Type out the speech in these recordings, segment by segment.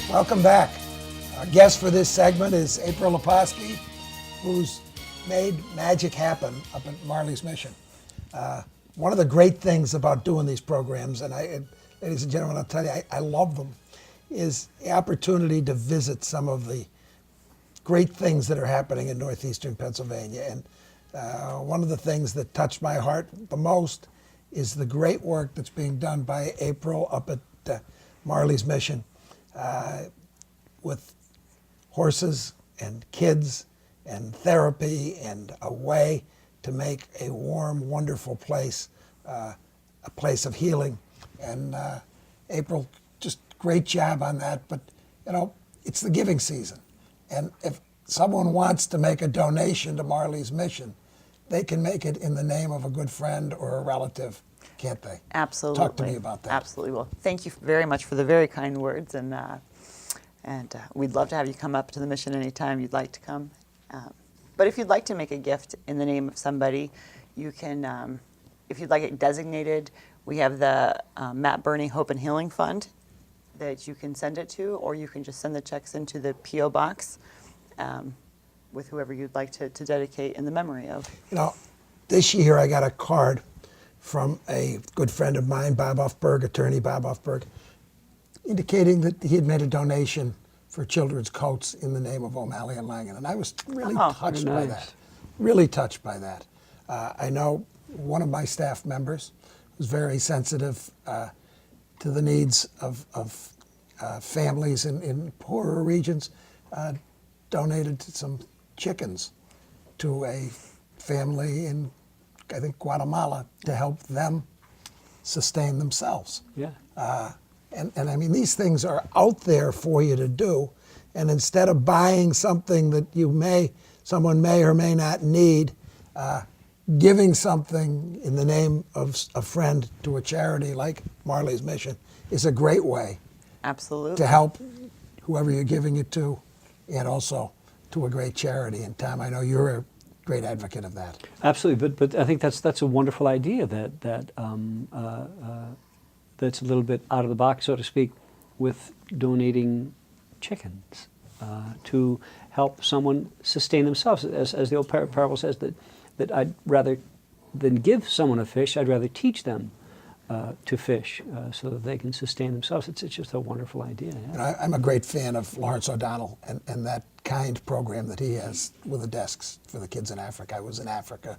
Welcome back. Our guest for this segment is April Leposki, who's made magic happen up at Marley's Mission. One of the great things about doing these programs, and ladies and gentlemen, I'll tell you, I love them, is the opportunity to visit some of the great things that are happening in northeastern Pennsylvania. And one of the things that touched my heart the most is the great work that's being done by April up at Marley's Mission with horses and kids and therapy and a way to make a warm, wonderful place a place of healing. And April, just great job on that. But, you know, it's the giving season. And if someone wants to make a donation to Marley's Mission, they can make it in the name of a good friend or a relative, can't they? Absolutely. Talk to me about that. Absolutely. Well, thank you very much for the very kind words, and we'd love to have you come up to the mission anytime you'd like to come. But if you'd like to make a gift in the name of somebody, you can, if you'd like it designated, we have the Matt Burney Hope and Healing Fund that you can send it to, or you can just send the checks into the P.O. Box with whoever you'd like to dedicate in the memory of. You know, this year I got a card from a good friend of mine, Bob Offberg, attorney Bob Offberg, indicating that he had made a donation for children's coats in the name of O'Malley and Langan. And I was really touched by that. Really touched by that. I know one of my staff members was very sensitive to the needs of families in poorer regions, donated some chickens to a family in, I think, Guatemala to help them sustain themselves. Yeah. And I mean, these things are out there for you to do. And instead of buying something that someone may or may not need, giving something in the name of a friend to a charity like Marley's Mission is a great way. Absolutely. To help whoever you're giving it to, and also to a great charity. And Tom, I know you're a great advocate of that. Absolutely, but I think that's a wonderful idea that's a little bit out of the box, so to speak, with donating chickens to help someone sustain themselves. As the old parable says, that I'd rather than give someone a fish, I'd rather teach them to fish so that they can sustain themselves. It's just a wonderful idea. Yeah. You know, I'm a great fan of Lawrence O'Donnell and that kind program that he has with the desks for the kids in Africa. I was in Africa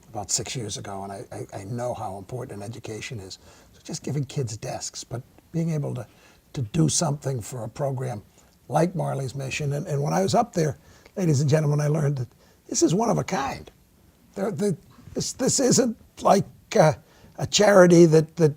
about 6 years ago, and I know how important an education is. So just giving kids desks, but being able to do something for a program like Marley's Mission. And when I was up there, ladies and gentlemen, I learned that this is one of a kind. This isn't like a charity that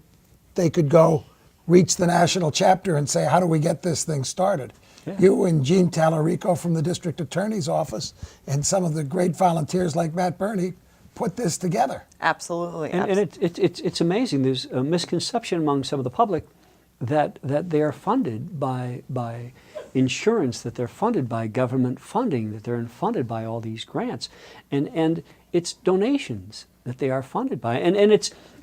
they could go reach the national chapter and say, how do we get this thing started? Yeah. You and Gene Tallarico from the district attorney's office and some of the great volunteers like Matt Burney put this together. Absolutely. And it's amazing. There's a misconception among some of the public that they are funded by insurance, that they're funded by government funding, that they're funded by all these grants. And it's donations that they are funded by. And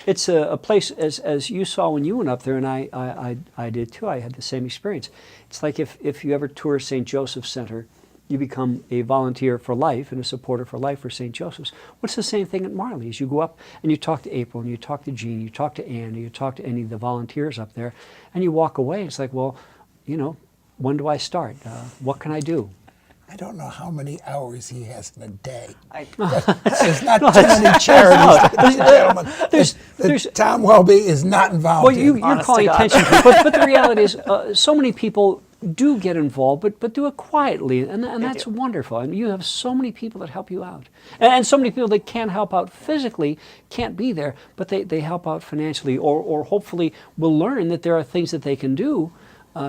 it's a place, as you saw when you went up there, and I did too, I had the same experience. It's like if you ever tour St. Joseph's Center, you become a volunteer for life and a supporter for life for St. Joseph's. What's the same thing at Marley's? You go up and you talk to April, and you talk to Jean, you talk to Ann, you talk to any of the volunteers up there, and you walk away. It's like, well, you know, when do I start? What can I do? I don't know how many hours he has in a day. There's not too many charities, ladies and gentlemen. That Tom Welby is not involved well, in. You're calling attention to it, but the reality is so many people do get involved, but do it quietly, and that's wonderful. And you have so many people that help you out. And so many people that can't help out physically, can't be there, but they help out financially, or hopefully will learn that there are things that they can do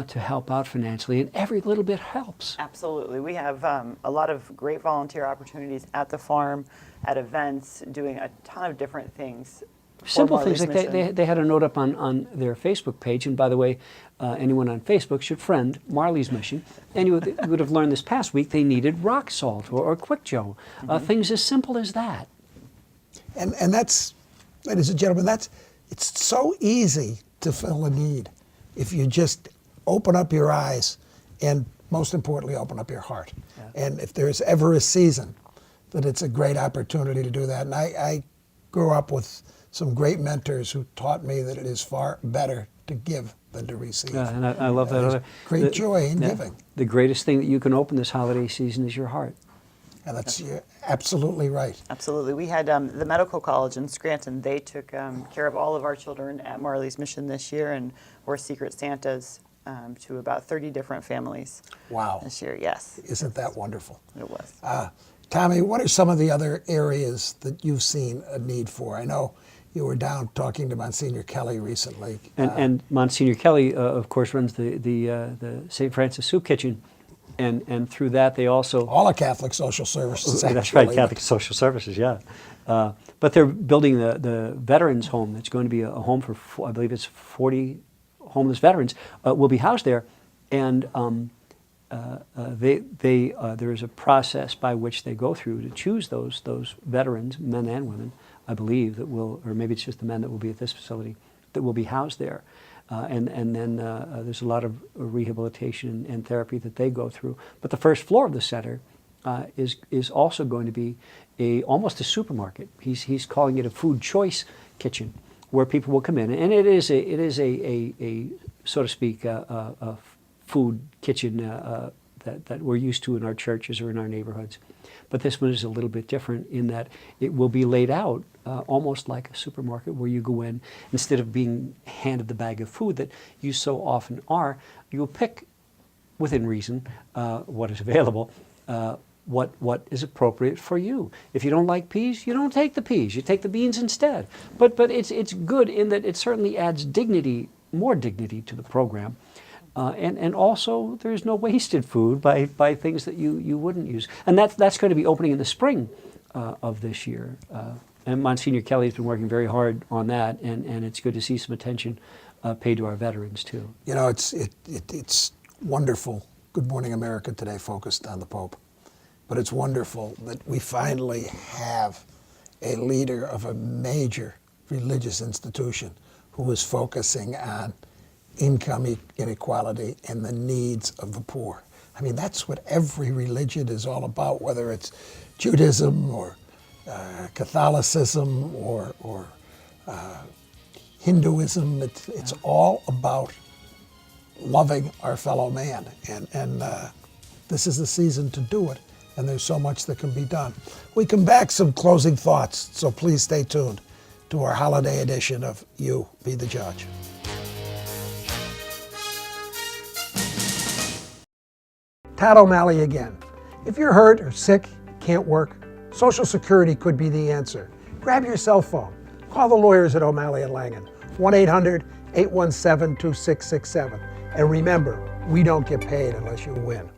to help out financially, and every little bit helps. Absolutely. We have a lot of great volunteer opportunities at the farm, at events, doing a ton of different things. Simple things like they had a note up on their Facebook page, and by the way, anyone on Facebook should friend Marley's Mission, and you would have learned this past week they needed rock salt or Quick Joe, things as simple as that. And that's, ladies and gentlemen, it's so easy to fill a need if you just open up your eyes and most importantly, open up your heart. And if there's ever a season that it's a great opportunity to do that, and I grew up with some great mentors who taught me that it is far better to give than to receive. Yeah, and I love that. There's great joy in giving. The greatest thing that you can open this holiday season is your heart. And that's you're absolutely right. Absolutely. We had the medical college in Scranton. They took care of all of our children at Marley's Mission this year, and were Secret Santas to about 30 different families. Wow. This year, yes. Isn't that wonderful? It was. Tommy, what are some of the other areas that you've seen a need for? I know you were down talking to Monsignor Kelly recently. And Monsignor Kelly, of course, runs the St. Francis Soup Kitchen, and through that they also all of Catholic Social Services. That's right, Catholic Social Services, yeah. But they're building the Veterans Home. It's going to be a home for, I believe it's 40 homeless veterans will be housed there, and there is a process by which they go through to choose those veterans, men and women, I believe, that will, or maybe it's just the men that will be at this facility, that will be housed there. And then there's a lot of rehabilitation and therapy that they go through. But the first floor of the center is also going to be almost a supermarket. He's calling it a food choice kitchen, where people will come in, and it is a so to speak a food kitchen that we're used to in our churches or in our neighborhoods. But this one is a little bit different in that it will be laid out almost like a supermarket, where you go in, instead of being handed the bag of food that you so often are, you will pick, within reason, what is available, what is appropriate for you. If you don't like peas, you don't take the peas, you take the beans instead. But it's good in that it certainly adds dignity, more dignity to the program. And also, there's no wasted food by things that you wouldn't use. And that's going to be opening in the spring of this year. And Monsignor Kelly has been working very hard on that, and it's good to see some attention paid to our veterans, too. You know, it's wonderful. Good Morning America today focused on the Pope. But it's wonderful that we finally have a leader of a major religious institution who is focusing on income inequality and the needs of the poor. I mean, that's what every religion is all about, whether it's Judaism or Catholicism or Hinduism. It's all about loving our fellow man, and this is the season to do it, and there's so much that can be done. We come back, some closing thoughts, so please stay tuned to our holiday edition of You Be the Judge. Todd O'Malley again. If you're hurt or sick, can't work, Social Security could be the answer. Grab your cell phone. Call the lawyers at O'Malley & Langen, 1-800-817-2667. And remember, we don't get paid unless you win.